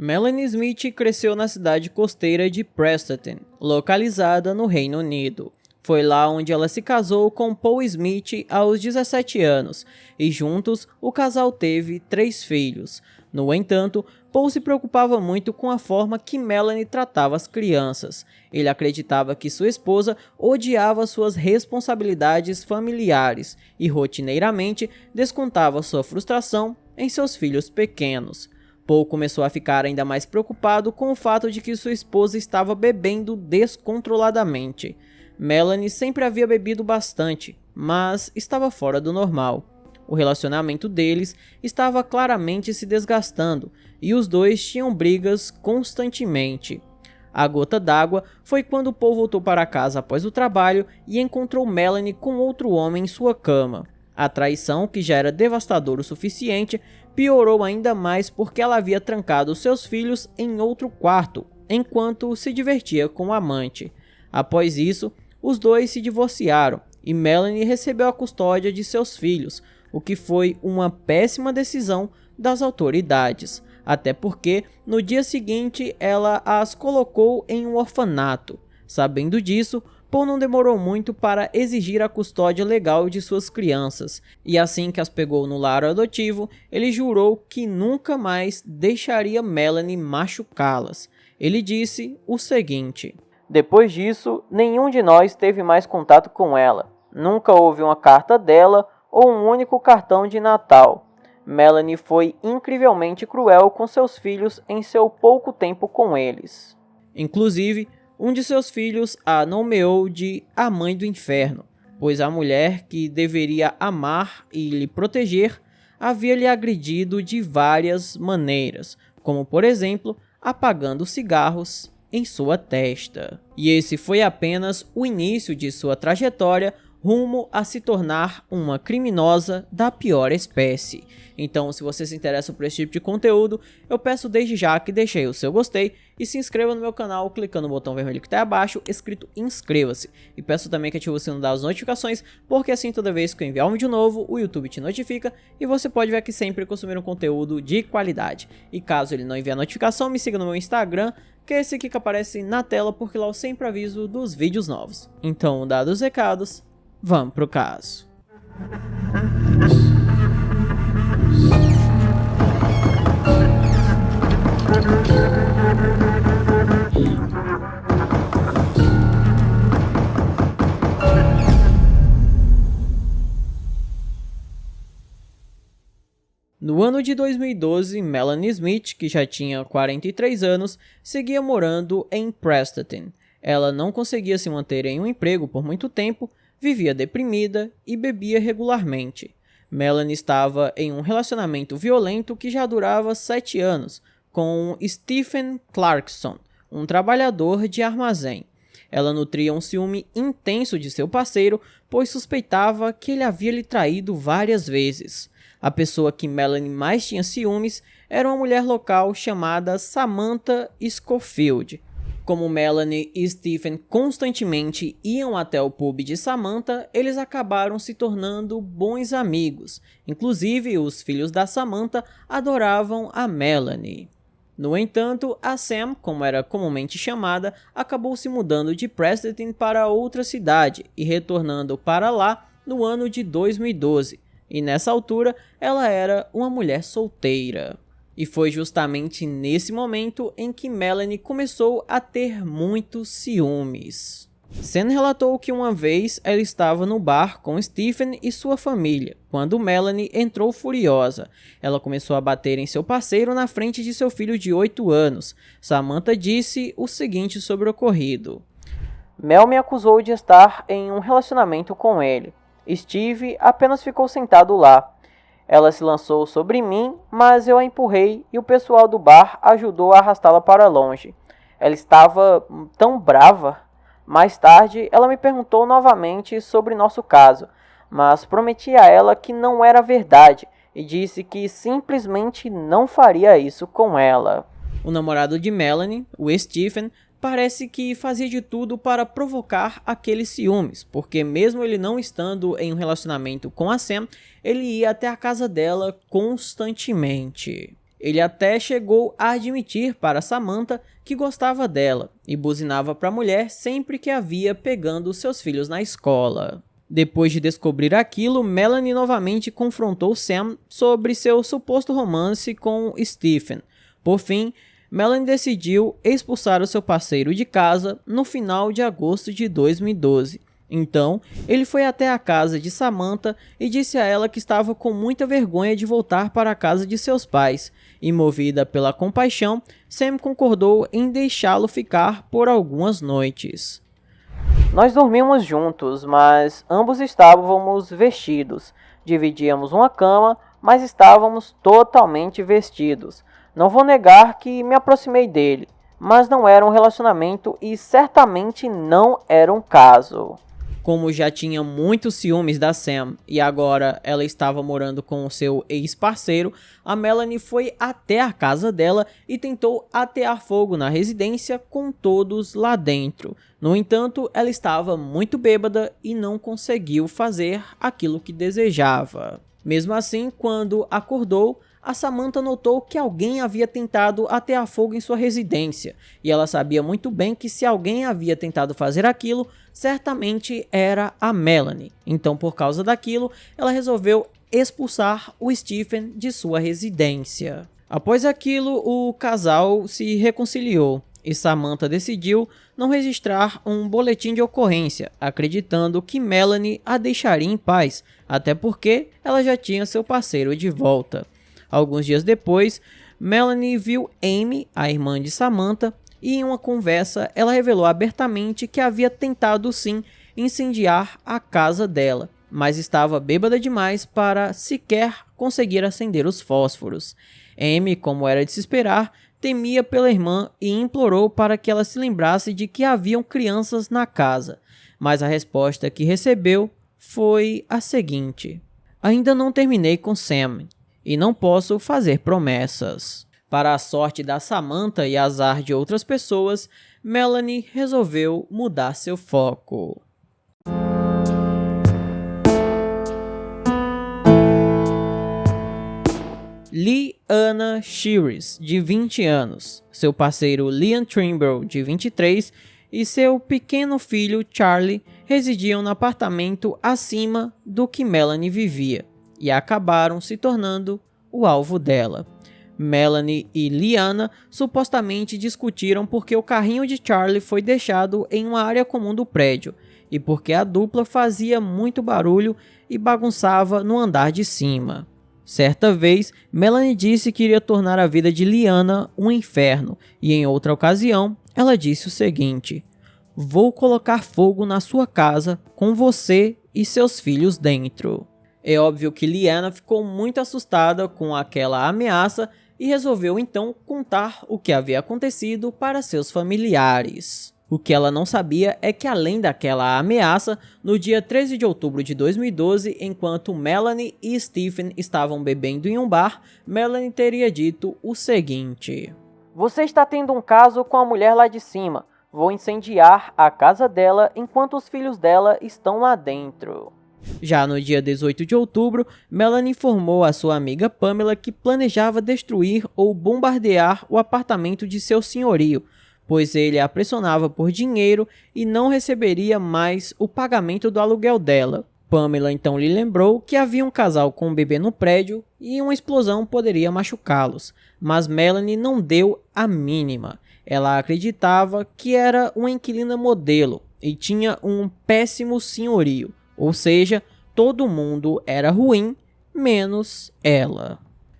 Melanie Smith cresceu na cidade costeira de Prestatyn, localizada no Reino Unido. Foi lá onde ela se casou com Paul Smith aos 17 anos, e juntos o casal teve 3 filhos. No entanto, Paul se preocupava muito com a forma que Melanie tratava as crianças. Ele acreditava que sua esposa odiava suas responsabilidades familiares e rotineiramente descontava sua frustração em seus filhos pequenos. Paul começou a ficar ainda mais preocupado com o fato de que sua esposa estava bebendo descontroladamente. Melanie sempre havia bebido bastante, mas estava fora do normal. O relacionamento deles estava claramente se desgastando e os dois tinham brigas constantemente. A gota d'água foi quando Paul voltou para casa após o trabalho e encontrou Melanie com outro homem em sua cama. A traição, que já era devastadora o suficiente, piorou ainda mais porque ela havia trancado seus filhos em outro quarto, enquanto se divertia com o amante. Após isso, os dois se divorciaram e Melanie recebeu a custódia de seus filhos, o que foi uma péssima decisão das autoridades, até porque no dia seguinte ela as colocou em um orfanato. Sabendo disso, Paul não demorou muito para exigir a custódia legal de suas crianças, e assim que as pegou no lar adotivo, ele jurou que nunca mais deixaria Melanie machucá-las. Ele disse o seguinte: "Depois disso, nenhum de nós teve mais contato com ela. Nunca houve uma carta dela ou um único cartão de Natal. Melanie foi incrivelmente cruel com seus filhos em seu pouco tempo com eles." Inclusive, um de seus filhos a nomeou de a Mãe do Inferno, pois a mulher que deveria amar e lhe proteger havia lhe agredido de várias maneiras, como por exemplo, apagando cigarros em sua testa. E esse foi apenas o início de sua trajetória rumo a se tornar uma criminosa da pior espécie. Então, se você se interessa por esse tipo de conteúdo, eu peço desde já que deixe aí o seu gostei e se inscreva no meu canal clicando no botão vermelho que está aí abaixo escrito inscreva-se. E peço também que ative o sino das notificações, porque assim toda vez que eu enviar um vídeo novo, o YouTube te notifica e você pode ver aqui sempre consumir um conteúdo de qualidade. E caso ele não envie a notificação, me siga no meu Instagram, que é esse aqui que aparece na tela, porque lá eu sempre aviso dos vídeos novos. Então, dados os recados, vamos pro caso. No ano de 2012, Melanie Smith, que já tinha 43 anos, seguia morando em Prestatyn. Ela não conseguia se manter em um emprego por muito tempo, vivia deprimida e bebia regularmente. Melanie estava em um relacionamento violento que já durava 7 anos, com Stephen Clarkson, um trabalhador de armazém. Ela nutria um ciúme intenso de seu parceiro, pois suspeitava que ele havia lhe traído várias vezes. A pessoa que Melanie mais tinha ciúmes era uma mulher local chamada Samantha Schofield. Como Melanie e Stephen constantemente iam até o pub de Samantha, eles acabaram se tornando bons amigos. Inclusive, os filhos da Samantha adoravam a Melanie. No entanto, a Sam, como era comumente chamada, acabou se mudando de Prestatyn para outra cidade e retornando para lá no ano de 2012. E nessa altura, ela era uma mulher solteira. E foi justamente nesse momento em que Melanie começou a ter muitos ciúmes. Sam relatou que uma vez ela estava no bar com Stephen e sua família, quando Melanie entrou furiosa. Ela começou a bater em seu parceiro na frente de seu filho de 8 anos. Samantha disse o seguinte sobre o ocorrido: "Mel me acusou de estar em um relacionamento com ele. Steve apenas ficou sentado lá. Ela se lançou sobre mim, mas eu a empurrei e o pessoal do bar ajudou a arrastá-la para longe. Ela estava tão brava. Mais tarde, ela me perguntou novamente sobre nosso caso, mas prometi a ela que não era verdade e disse que simplesmente não faria isso com ela." O namorado de Melanie, o Stephen, parece que fazia de tudo para provocar aqueles ciúmes, porque mesmo ele não estando em um relacionamento com a Sam, ele ia até a casa dela constantemente. Ele até chegou a admitir para Samantha que gostava dela e buzinava para a mulher sempre que a via pegando seus filhos na escola. Depois de descobrir aquilo, Melanie novamente confrontou Sam sobre seu suposto romance com Stephen. Por fim, Melanie decidiu expulsar o seu parceiro de casa no final de agosto de 2012. Então, ele foi até a casa de Samantha e disse a ela que estava com muita vergonha de voltar para a casa de seus pais. E movida pela compaixão, Sam concordou em deixá-lo ficar por algumas noites. Nós dormimos juntos, mas ambos estávamos vestidos. Dividíamos uma cama, mas estávamos totalmente vestidos. Não vou negar que me aproximei dele, mas não era um relacionamento e certamente não era um caso. Como já tinha muitos ciúmes da Sam e agora ela estava morando com o seu ex-parceiro, a Melanie foi até a casa dela e tentou atear fogo na residência com todos lá dentro. No entanto, ela estava muito bêbada e não conseguiu fazer aquilo que desejava. Mesmo assim, quando acordou, a Samantha notou que alguém havia tentado atear fogo em sua residência, e ela sabia muito bem que se alguém havia tentado fazer aquilo, certamente era a Melanie. Então, por causa daquilo, ela resolveu expulsar o Stephen de sua residência. Após aquilo, o casal se reconciliou, e Samantha decidiu não registrar um boletim de ocorrência, acreditando que Melanie a deixaria em paz, até porque ela já tinha seu parceiro de volta. Alguns dias depois, Melanie viu Amy, a irmã de Samantha, e em uma conversa ela revelou abertamente que havia tentado sim incendiar a casa dela, mas estava bêbada demais para sequer conseguir acender os fósforos. Amy, como era de se esperar, temia pela irmã e implorou para que ela se lembrasse de que haviam crianças na casa, mas a resposta que recebeu foi a seguinte: "Ainda não terminei com Sam e não posso fazer promessas." Para a sorte da Samantha e azar de outras pessoas, Melanie resolveu mudar seu foco. Liana Sheares, de 20 anos, seu parceiro Liam Trimble, de 23, e seu pequeno filho Charlie residiam no apartamento acima do que Melanie vivia e acabaram se tornando o alvo dela. Melanie e Liana supostamente discutiram porque o carrinho de Charlie foi deixado em uma área comum do prédio e porque a dupla fazia muito barulho e bagunçava no andar de cima. Certa vez, Melanie disse que iria tornar a vida de Liana um inferno e em outra ocasião, ela disse o seguinte: "Vou colocar fogo na sua casa com você e seus filhos dentro." É óbvio que Liana ficou muito assustada com aquela ameaça e resolveu então contar o que havia acontecido para seus familiares. O que ela não sabia é que, além daquela ameaça, no dia 13 de outubro de 2012, enquanto Melanie e Stephen estavam bebendo em um bar, Melanie teria dito o seguinte: "Você está tendo um caso com a mulher lá de cima. Vou incendiar a casa dela enquanto os filhos dela estão lá dentro." Já no dia 18 de outubro, Melanie informou a sua amiga Pamela que planejava destruir ou bombardear o apartamento de seu senhorio, pois ele a pressionava por dinheiro e não receberia mais o pagamento do aluguel dela. Pamela então lhe lembrou que havia um casal com um bebê no prédio e uma explosão poderia machucá-los, mas Melanie não deu a mínima. Ela acreditava que era uma inquilina modelo e tinha um péssimo senhorio. Ou seja, todo mundo era ruim, menos ela.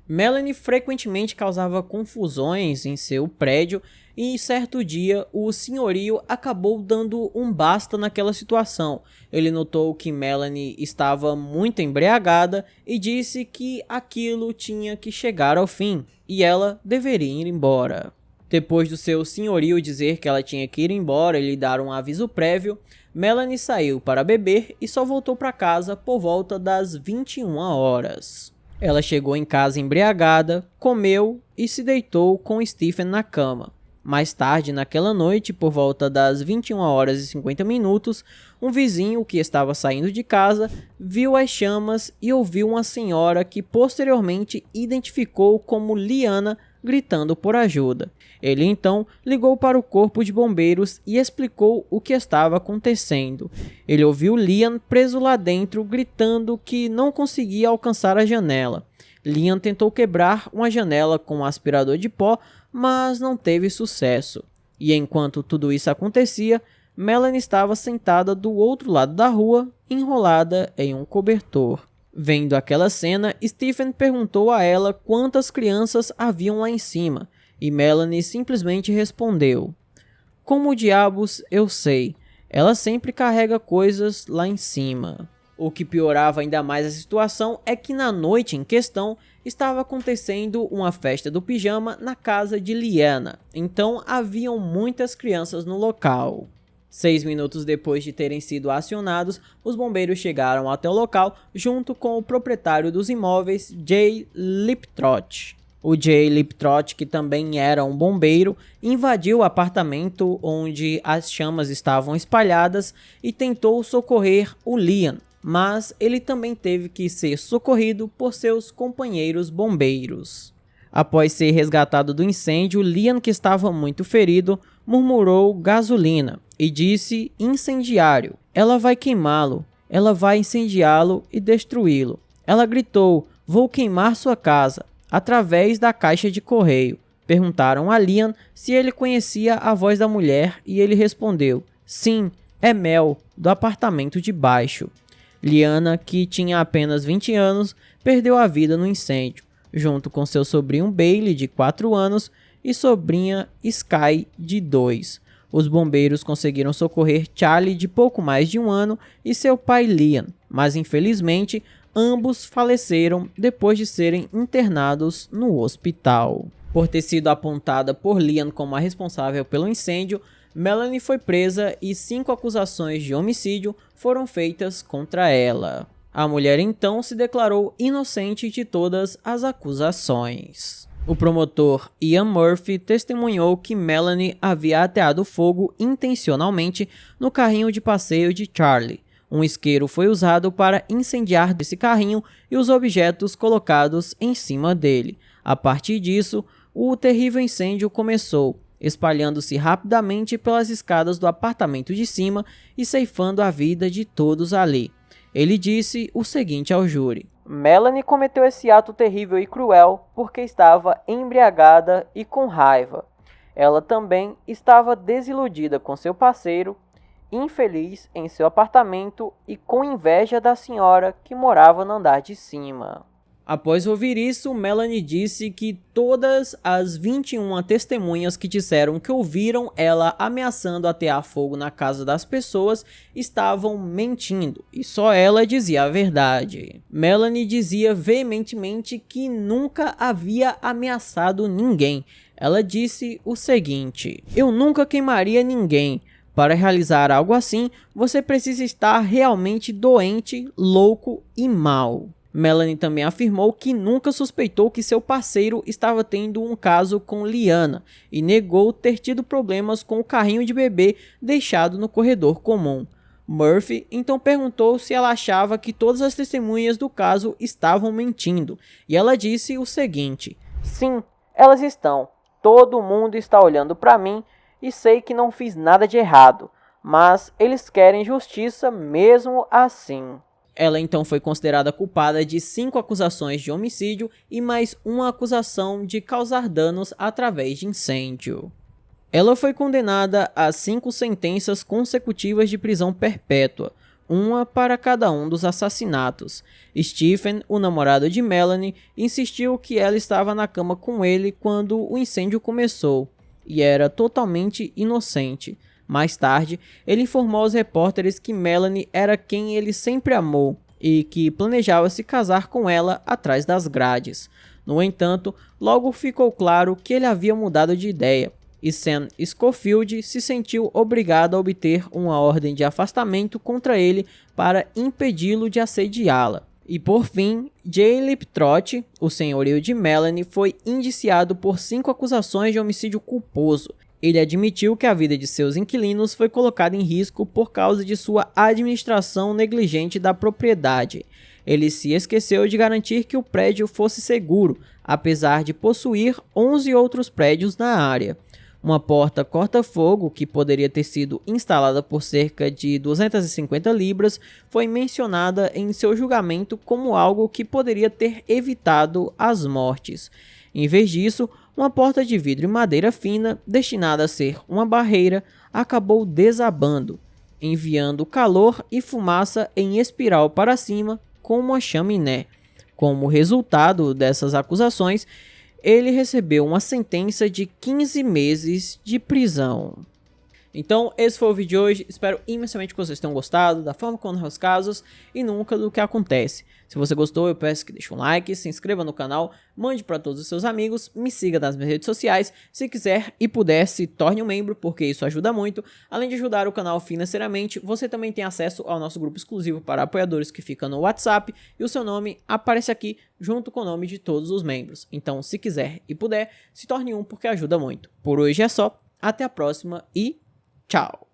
Melanie frequentemente causava confusões em seu prédio e certo dia o senhorio acabou dando um basta naquela situação. Ele notou que Melanie estava muito embriagada e disse que aquilo tinha que chegar ao fim e ela deveria ir embora. Depois do seu senhorio dizer que ela tinha que ir embora e lhe dar um aviso prévio, Melanie saiu para beber e só voltou para casa por volta das 21 horas. Ela chegou em casa embriagada, comeu e se deitou com Stephen na cama. Mais tarde naquela noite, por volta das 21h50, um vizinho que estava saindo de casa viu as chamas e ouviu uma senhora que posteriormente identificou como Liana gritando por ajuda. Ele então ligou para o corpo de bombeiros e explicou o que estava acontecendo. Ele ouviu Lian preso lá dentro gritando que não conseguia alcançar a janela. Lian tentou quebrar uma janela com um aspirador de pó, mas não teve sucesso. E enquanto tudo isso acontecia, Melanie estava sentada do outro lado da rua, enrolada em um cobertor. Vendo aquela cena, Stephen perguntou a ela quantas crianças haviam lá em cima, e Melanie simplesmente respondeu: "Como diabos eu sei? Ela sempre carrega coisas lá em cima." O que piorava ainda mais a situação é que na noite em questão estava acontecendo uma festa do pijama na casa de Liana, então haviam muitas crianças no local. 6 minutos depois de terem sido acionados, os bombeiros chegaram até o local junto com o proprietário dos imóveis, Jay Liptrot. O Jay Liptrot, que também era um bombeiro, invadiu o apartamento onde as chamas estavam espalhadas e tentou socorrer o Lian, mas ele também teve que ser socorrido por seus companheiros bombeiros. Após ser resgatado do incêndio, Lian, que estava muito ferido, murmurou gasolina e disse incendiário. Ela vai queimá-lo, ela vai incendiá-lo e destruí-lo. Ela gritou: "Vou queimar sua casa", através da caixa de correio. Perguntaram a Lian se ele conhecia a voz da mulher e ele respondeu: "Sim, é Mel, do apartamento de baixo." Liana, que tinha apenas 20 anos, perdeu a vida no incêndio, junto com seu sobrinho Bailey, de 4 anos, e sobrinha Sky, de 2. Os bombeiros conseguiram socorrer Charlie, de pouco mais de 1 ano, e seu pai Liam, mas infelizmente ambos faleceram depois de serem internados no hospital. Por ter sido apontada por Liam como a responsável pelo incêndio, Melanie foi presa e 5 acusações de homicídio foram feitas contra ela. A mulher então se declarou inocente de todas as acusações. O promotor Ian Murphy testemunhou que Melanie havia ateado fogo intencionalmente no carrinho de passeio de Charlie. Um isqueiro foi usado para incendiar esse carrinho e os objetos colocados em cima dele. A partir disso, o terrível incêndio começou, espalhando-se rapidamente pelas escadas do apartamento de cima e ceifando a vida de todos ali. Ele disse o seguinte ao júri: "Melanie cometeu esse ato terrível e cruel porque estava embriagada e com raiva. Ela também estava desiludida com seu parceiro, infeliz em seu apartamento e com inveja da senhora que morava no andar de cima." Após ouvir isso, Melanie disse que todas as 21 testemunhas que disseram que ouviram ela ameaçando atear fogo na casa das pessoas estavam mentindo, e só ela dizia a verdade. Melanie dizia veementemente que nunca havia ameaçado ninguém. Ela disse o seguinte: "Eu nunca queimaria ninguém. Para realizar algo assim, você precisa estar realmente doente, louco e mal." Melanie também afirmou que nunca suspeitou que seu parceiro estava tendo um caso com Liana e negou ter tido problemas com o carrinho de bebê deixado no corredor comum. Murphy então perguntou se ela achava que todas as testemunhas do caso estavam mentindo, e ela disse o seguinte: "Sim, elas estão. Todo mundo está olhando para mim e sei que não fiz nada de errado, mas eles querem justiça mesmo assim." Ela então foi considerada culpada de 5 acusações de homicídio e mais uma acusação de causar danos através de incêndio. Ela foi condenada a 5 sentenças consecutivas de prisão perpétua, uma para cada um dos assassinatos. Stephen, o namorado de Melanie, insistiu que ela estava na cama com ele quando o incêndio começou, e era totalmente inocente. Mais tarde, ele informou aos repórteres que Melanie era quem ele sempre amou e que planejava se casar com ela atrás das grades. No entanto, logo ficou claro que ele havia mudado de ideia, e Sam Schofield se sentiu obrigado a obter uma ordem de afastamento contra ele para impedi-lo de assediá-la. E por fim, Jay Liptrot, o senhorio de Melanie, foi indiciado por 5 acusações de homicídio culposo. Ele admitiu que a vida de seus inquilinos foi colocada em risco por causa de sua administração negligente da propriedade. Ele se esqueceu de garantir que o prédio fosse seguro, apesar de possuir 11 outros prédios na área. Uma porta corta-fogo, que poderia ter sido instalada por cerca de 250 libras, foi mencionada em seu julgamento como algo que poderia ter evitado as mortes. Em vez disso, uma porta de vidro e madeira fina, destinada a ser uma barreira, acabou desabando, enviando calor e fumaça em espiral para cima como uma chaminé. Como resultado dessas acusações, ele recebeu uma sentença de 15 meses de prisão. Então, esse foi o vídeo de hoje. Espero imensamente que vocês tenham gostado da forma como narra os casos e nunca do que acontece. Se você gostou, eu peço que deixe um like, se inscreva no canal, mande para todos os seus amigos, me siga nas minhas redes sociais. Se quiser e puder, se torne um membro, porque isso ajuda muito. Além de ajudar o canal financeiramente, você também tem acesso ao nosso grupo exclusivo para apoiadores que fica no WhatsApp e o seu nome aparece aqui junto com o nome de todos os membros. Então, se quiser e puder, se torne um porque ajuda muito. Por hoje é só, até a próxima e tchau!